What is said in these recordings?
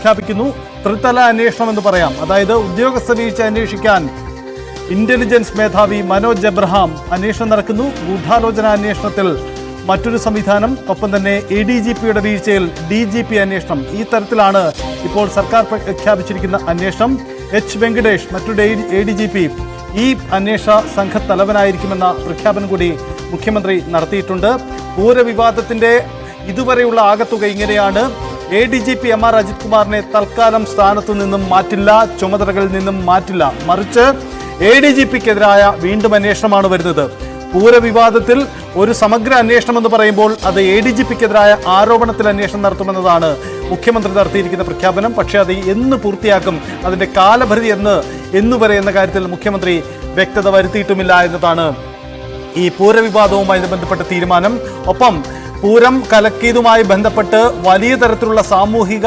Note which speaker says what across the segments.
Speaker 1: പ്രഖ്യാപിക്കുന്നു. ത്രിതല അന്വേഷണം എന്ന് പറയാം. അതായത് ഉദ്യോഗസ്ഥ വീഴ്ച അന്വേഷിക്കാൻ ഇന്റലിജൻസ് മേധാവി മനോജ് എബ്രഹാം അന്വേഷണം നടക്കുന്നു. ഗൂഢാലോചന അന്വേഷണത്തിൽ മറ്റൊരു സംവിധാനം, ഒപ്പം തന്നെ ADGPയുടെ വീഴ്ചയിൽ DGP അന്വേഷണം. ഈ തരത്തിലാണ് ഇപ്പോൾ സർക്കാർ പ്രഖ്യാപിച്ചിരിക്കുന്ന അന്വേഷണം. H. വെങ്കടേഷ് മറ്റൊരു ADGP ഈ അന്വേഷണ സംഘത്തലവനായിരിക്കുമെന്ന പ്രഖ്യാപനം കൂടി മുഖ്യമന്ത്രി നടത്തിയിട്ടുണ്ട്. പൂരവിവാദത്തിന്റെ ഇതുവരെയുള്ള ആകത്തുക ഇങ്ങനെയാണ്. ADGP MR അജിത് കുമാറിനെ തൽക്കാലം സ്ഥാനത്തു നിന്നും മാറ്റില്ല, ചുമതലകളിൽ നിന്നും മാറ്റില്ല. മറിച്ച് ADGPക്കെതിരായ വീണ്ടും അന്വേഷണമാണ് വരുന്നത്. പൂരവിവാദത്തിൽ ഒരു സമഗ്ര അന്വേഷണം എന്ന് പറയുമ്പോൾ അത് ADGPക്കെതിരായ ആരോപണത്തിൽ അന്വേഷണം നടത്തുമെന്നതാണ് മുഖ്യമന്ത്രി നടത്തിയിരിക്കുന്ന പ്രഖ്യാപനം. പക്ഷേ അത് എന്ന് പൂർത്തിയാക്കും, അതിന്റെ കാലപരിധി എന്നുവരെ എന്ന കാര്യത്തിൽ മുഖ്യമന്ത്രി വ്യക്തത വരുത്തിയിട്ടുമില്ല എന്നതാണ് ഈ പൂരവിവാദവുമായി ബന്ധപ്പെട്ട തീരുമാനം. ഒപ്പം പൂരം കലക്കിയതുമായി ബന്ധപ്പെട്ട് വലിയ തരത്തിലുള്ള സാമൂഹിക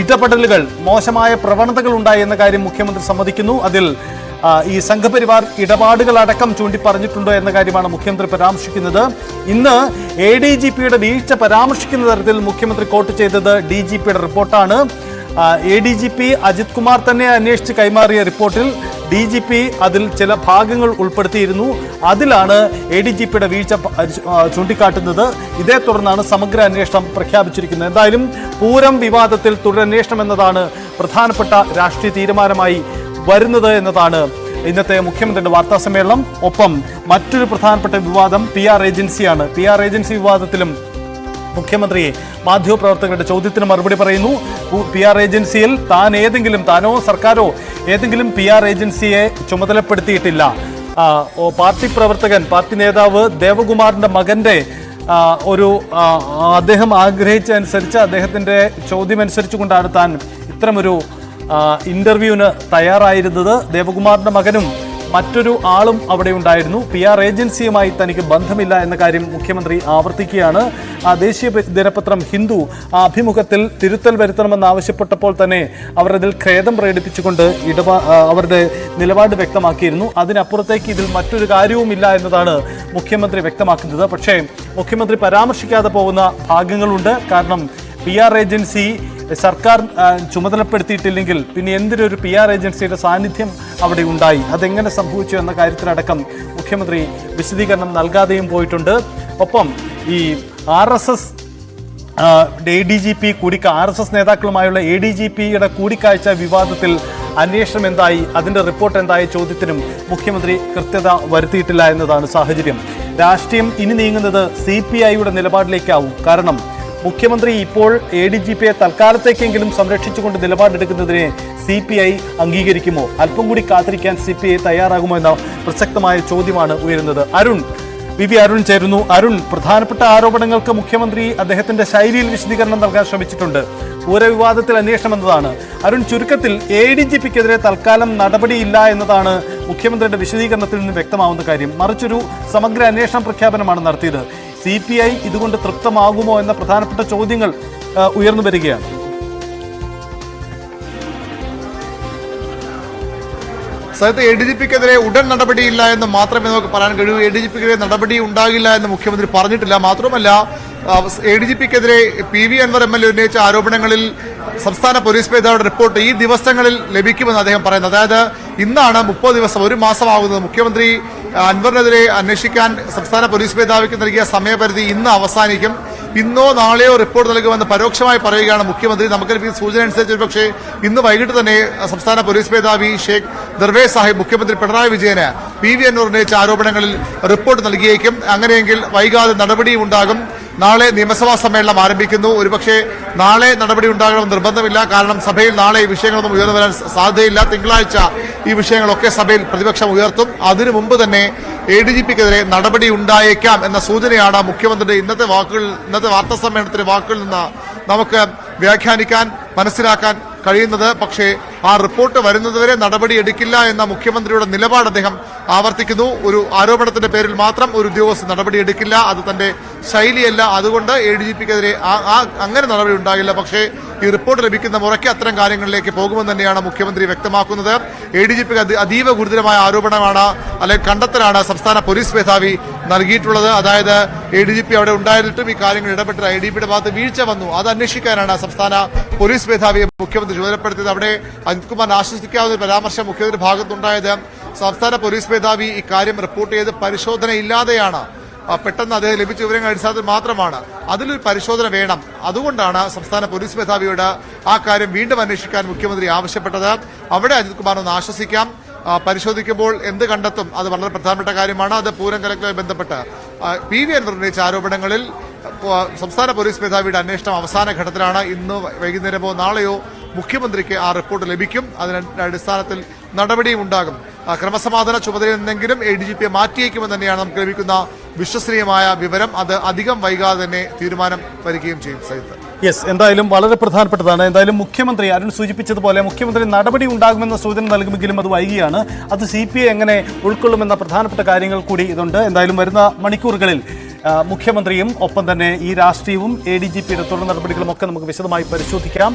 Speaker 1: ഇടപെടലുകൾ, മോശമായ പ്രവണതകൾ ഉണ്ടായി എന്ന കാര്യം മുഖ്യമന്ത്രി സമ്മതിക്കുന്നു. അതിൽ ഈ സംഘപരിവാർ ഇടപാടുകളടക്കം ചൂണ്ടിപ്പറഞ്ഞിട്ടുണ്ടോ എന്ന കാര്യമാണ് മുഖ്യമന്ത്രി പരാമർശിക്കുന്നത്. ഇന്ന് ADGPയുടെ വീഴ്ച പരാമർശിക്കുന്ന തരത്തിൽ മുഖ്യമന്ത്രി കോട്ട് ചെയ്തത് DGPയുടെ റിപ്പോർട്ടാണ്. ADGP അജിത് കുമാർ തന്നെ അന്വേഷിച്ച് കൈമാറിയ റിപ്പോർട്ടിൽ DGP അതിൽ ചില ഭാഗങ്ങൾ ഉൾപ്പെടുത്തിയിരുന്നു. അതിലാണ് ADGPയുടെ വീഴ്ച ചൂണ്ടിക്കാട്ടുന്നത്. ഇതേ തുടർന്നാണ് സമഗ്ര അന്വേഷണം പ്രഖ്യാപിച്ചിരിക്കുന്നത്. എന്തായാലും പൂരം വിവാദത്തിൽ തുടരന്വേഷണം എന്നതാണ് പ്രധാനപ്പെട്ട രാഷ്ട്രീയ തീരുമാനമായി വരുന്നത് എന്നതാണ് ഇന്നത്തെ മുഖ്യമന്ത്രിയുടെ വാർത്താ സമ്മേളനം. ഒപ്പം മറ്റൊരു പ്രധാനപ്പെട്ട വിവാദം PR ഏജൻസിയാണ്. PR ഏജൻസി വിവാദത്തിലും മുഖ്യമന്ത്രി മാധ്യമപ്രവർത്തകരുടെ ചോദ്യത്തിന് മറുപടി പറയുന്നു. PR ഏജൻസിയിൽ താനോ സർക്കാരോ ഏതെങ്കിലും PR ഏജൻസിയെ ചുമതലപ്പെടുത്തിയിട്ടില്ല. പാർട്ടി പ്രവർത്തകൻ, പാർട്ടി നേതാവ് ദേവകുമാറിന്റെ മകന്റെ അദ്ദേഹം ആഗ്രഹിച്ച അനുസരിച്ച്, അദ്ദേഹത്തിന്റെ ചോദ്യമനുസരിച്ചുകൊണ്ടാണ് താൻ ഇത്തരമൊരു ഇന്റർവ്യൂവിന് തയ്യാറായിരുന്നത്. ദേവകുമാറിന്റെ മകനും മറ്റൊരു ആളും അവിടെ ഉണ്ടായിരുന്നു. PR ഏജൻസിയുമായി തനിക്ക് ബന്ധമില്ല എന്ന കാര്യം മുഖ്യമന്ത്രി ആവർത്തിക്കുകയാണ്. ദേശീയ ദിനപത്രം ഹിന്ദു അഭിമുഖത്തിൽ തിരുത്തൽ വരുത്തണമെന്നാവശ്യപ്പെട്ടപ്പോൾ തന്നെ അവർ അതിൽ ഖേദം പ്രകടിപ്പിച്ചുകൊണ്ട് അവരുടെ നിലപാട് വ്യക്തമാക്കിയിരുന്നു. അതിനപ്പുറത്തേക്ക് ഇതിൽ മറ്റൊരു കാര്യവുമില്ല എന്നതാണ് മുഖ്യമന്ത്രി വ്യക്തമാക്കുന്നത്. പക്ഷേ മുഖ്യമന്ത്രി പരാമർശിക്കാതെ പോകുന്ന ഭാഗങ്ങളുണ്ട്. കാരണം PR ഏജൻസി സർക്കാർ ചുമതലപ്പെടുത്തിയിട്ടില്ലെങ്കിൽ പിന്നെ എന്തിനൊരു PR ഏജൻസിയുടെ സാന്നിധ്യം അവിടെ ഉണ്ടായി, അതെങ്ങനെ സംഭവിച്ചു എന്ന കാര്യത്തിലടക്കം മുഖ്യമന്ത്രി വിശദീകരണം നൽകാതെയും പോയിട്ടുണ്ട്. ഒപ്പം ഈ RSS ADGP RSS നേതാക്കളുമായുള്ള ADGPയുടെ കൂടിക്കാഴ്ച വിവാദത്തിൽ അന്വേഷണം എന്തായി, അതിൻ്റെ റിപ്പോർട്ട് എന്തായി ചോദ്യത്തിനും മുഖ്യമന്ത്രി കൃത്യത വരുത്തിയിട്ടില്ല എന്നതാണ് സാഹചര്യം. രാഷ്ട്രീയം ഇനി നീങ്ങുന്നത് CPIയുടെ നിലപാടിലേക്കാവും. കാരണം മുഖ്യമന്ത്രി ഇപ്പോൾ ADGPയെ തൽക്കാലത്തേക്കെങ്കിലും സംരക്ഷിച്ചുകൊണ്ട് നിലപാടെടുക്കുന്നതിനെ CPI അംഗീകരിക്കുമോ? അല്പം കൂടി കാത്തിരിക്കാൻ CPI തയ്യാറാകുമോ എന്ന പ്രസക്തമായ ചോദ്യമാണ് ഉയരുന്നത്. VV അരുൺ ചേരുന്നു. അരുൺ, പ്രധാനപ്പെട്ട ആരോപണങ്ങൾക്ക് മുഖ്യമന്ത്രി അദ്ദേഹത്തിന്റെ ശൈലിയിൽ വിശദീകരണം നൽകാൻ ശ്രമിച്ചിട്ടുണ്ട്. പൂരവിവാദത്തിൽ അന്വേഷണം എന്നതാണ്. അരുൺ, ചുരുക്കത്തിൽ ADGPക്കെതിരെ തൽക്കാലം നടപടിയില്ല എന്നതാണ് മുഖ്യമന്ത്രിയുടെ വിശദീകരണത്തിൽ നിന്ന് വ്യക്തമാവുന്ന കാര്യം. മറിച്ചൊരു സമഗ്ര അന്വേഷണ പ്രഖ്യാപനമാണ് നടത്തിയത്. CPI ഇതുകൊണ്ട് തൃപ്തമാകുമോ എന്ന പ്രധാനപ്പെട്ട ചോദ്യങ്ങൾ ഉയർന്നു വരികയാണ്.
Speaker 2: ADGPക്കെതിരെ ഉടൻ നടപടിയില്ല എന്ന് മാത്രമേ നമുക്ക് പറയാൻ കഴിയൂ. ADGPക്കെതിരെ നടപടി ഉണ്ടാകില്ല എന്ന് മുഖ്യമന്ത്രി പറഞ്ഞിട്ടില്ല. മാത്രമല്ല, ADGPക്കെതിരെ PV അൻവർ MLA ഉന്നയിച്ച ആരോപണങ്ങളിൽ സംസ്ഥാന പോലീസ് മേധാവിയുടെ റിപ്പോർട്ട് ഈ ദിവസങ്ങളിൽ ലഭിക്കുമെന്ന് അദ്ദേഹം പറയുന്നത്. അതായത് ഇന്നാണ് 30 ദിവസം, ഒരു മാസമാകുന്നത്. മുഖ്യമന്ത്രി അൻവറിനെതിരെ അന്വേഷിക്കാൻ സംസ്ഥാന പോലീസ് മേധാവിക്ക് നൽകിയ സമയപരിധി ഇന്ന് അവസാനിക്കും. ഇന്നോ നാളെയോ റിപ്പോർട്ട് നൽകുമെന്ന് പരോക്ഷമായി പറയുകയാണ് മുഖ്യമന്ത്രി. നമുക്ക് ലഭിക്കുന്ന സൂചന അനുസരിച്ച് പക്ഷേ ഇന്ന് വൈകിട്ട് തന്നെ സംസ്ഥാന പോലീസ് മേധാവി ഷേഖ് ദർവേസ് സാഹിബ് മുഖ്യമന്ത്രി പിണറായി വിജയന് PV അൻവർ ഉന്നയിച്ച ആരോപണങ്ങളിൽ റിപ്പോർട്ട് നൽകിയേക്കും. അങ്ങനെയെങ്കിൽ വൈകാതെ നടപടിയും ഉണ്ടാകും. നാളെ നിയമസഭാ സമ്മേളനം ആരംഭിക്കുന്നു. ഒരുപക്ഷെ നാളെ നടപടി ഉണ്ടാകണമെന്ന് നിർബന്ധമില്ല. കാരണം സഭയിൽ നാളെ ഈ വിഷയങ്ങളൊന്നും ഉയർന്നു വരാൻ സാധ്യതയില്ല. തിങ്കളാഴ്ച ഈ വിഷയങ്ങളൊക്കെ സഭയിൽ പ്രതിപക്ഷം ഉയർത്തും. അതിനു മുമ്പ് തന്നെ ADGPക്കെതിരെ നടപടി ഉണ്ടായേക്കാം എന്ന സൂചനയാണ് മുഖ്യമന്ത്രിയുടെ ഇന്നത്തെ വാർത്താ സമ്മേളനത്തിലെ വാക്കുകളിൽ നിന്ന് നമുക്ക് വ്യാഖ്യാനിക്കാൻ, മനസ്സിലാക്കാൻ കഴിയുന്നത്. പക്ഷേ ആ റിപ്പോർട്ട് വരുന്നതുവരെ നടപടി എടുക്കില്ല എന്ന മുഖ്യമന്ത്രിയുടെ നിലപാട് അദ്ദേഹം ആവർത്തിക്കുന്നു. ഒരു ആരോപണത്തിന്റെ പേരിൽ മാത്രം ഒരു ഉദ്യോഗസ്ഥൻ നടപടി എടുക്കില്ല, അത് തന്റെ ശൈലിയല്ല. അതുകൊണ്ട് ADGPക്കെതിരെ അങ്ങനെ നടപടി ഉണ്ടാകില്ല. പക്ഷേ ഈ റിപ്പോർട്ട് ലഭിക്കുന്ന മുറയ്ക്ക് അത്തരം കാര്യങ്ങളിലേക്ക് പോകുമെന്ന് തന്നെയാണ് മുഖ്യമന്ത്രി വ്യക്തമാക്കുന്നത്. ADGPക്ക് അതീവ ഗുരുതരമായ ആരോപണമാണ് അല്ലെങ്കിൽ കണ്ടെത്തലാണ് സംസ്ഥാന പോലീസ് മേധാവി നൽകിയിട്ടുള്ളത്. അതായത് ADGP അവിടെ ഉണ്ടായിരുന്നിട്ടും ഈ കാര്യങ്ങൾ ഇടപെട്ട ADGPയുടെ ഭാഗത്ത് വീഴ്ച വന്നു, അത് അന്വേഷിക്കാനാണ് സംസ്ഥാന പോലീസ് മേധാവിയെ മുഖ്യമന്ത്രി ചുമതലപ്പെടുത്തിയത്. അവിടെ അജിത് കുമാറിനെ ആശ്വസിക്കാവുന്ന ഒരു പരാമർശം മുഖ്യമന്ത്രി ഭാഗത്തുണ്ടായത് സംസ്ഥാന പോലീസ് മേധാവി ഇക്കാര്യം റിപ്പോർട്ട് ചെയ്ത് പരിശോധന ഇല്ലാതെയാണ്, പെട്ടെന്ന് അദ്ദേഹം ലഭിച്ച വിവരങ്ങൾ അടിസ്ഥാനത്തിൽ മാത്രമാണ്. അതിലൊരു പരിശോധന വേണം. അതുകൊണ്ടാണ് സംസ്ഥാന പോലീസ് മേധാവിയോട് ആ കാര്യം വീണ്ടും അന്വേഷിക്കാൻ മുഖ്യമന്ത്രി ആവശ്യപ്പെട്ടത്. അവിടെ അജിത് കുമാറിനൊന്ന് ആശ്വസിക്കാം. പരിശോധിക്കുമ്പോൾ എന്ത് കണ്ടെത്തും അത് വളരെ പ്രധാനപ്പെട്ട കാര്യമാണ്. അത് പൂരം കലക്കലുമായി ബന്ധപ്പെട്ട് PV അൻവർ ഉന്നയിച്ച ആരോപണങ്ങളിൽ സംസ്ഥാന പോലീസ് മേധാവിയുടെ അന്വേഷണം അവസാന ഘട്ടത്തിലാണ്. ഇന്ന് വൈകുന്നേരമോ നാളെയോ മുഖ്യമന്ത്രിക്ക് ആ റിപ്പോർട്ട് ലഭിക്കും. അതിന്റെ അടിസ്ഥാനത്തിൽ നടപടിയും ഉണ്ടാകും. ക്രമസമാധാന ചുമതലയിൽ നിന്നെങ്കിലും ADGPയെ മാറ്റിയേക്കുമെന്ന് തന്നെയാണ് നമുക്ക് ലഭിക്കുന്ന വിശ്വസനീയമായ വിവരം. അത് അധികം വൈകാതെ തന്നെ തീരുമാനം വരികയും ചെയ്യും. സൈത്ത്,
Speaker 1: യെസ്, എന്തായാലും വളരെ പ്രധാനപ്പെട്ടതാണ്. എന്തായാലും മുഖ്യമന്ത്രി അരുൺ സൂചിപ്പിച്ചതുപോലെ മുഖ്യമന്ത്രി നടപടി ഉണ്ടാകുമെന്ന സൂചന നൽകുമെങ്കിലും അത് വൈകിയാണ്. അത് CPI എങ്ങനെ ഉൾക്കൊള്ളുമെന്ന പ്രധാനപ്പെട്ട കാര്യങ്ങൾ കൂടി ഇതുണ്ട്. എന്തായാലും വരുന്ന മണിക്കൂറുകളിൽ മുഖ്യമന്ത്രിയും ഒപ്പം തന്നെ ഈ രാഷ്ട്രീയവും ADGPയുടെ തുടർ നടപടികളും ഒക്കെ നമുക്ക് വിശദമായി പരിശോധിക്കാം.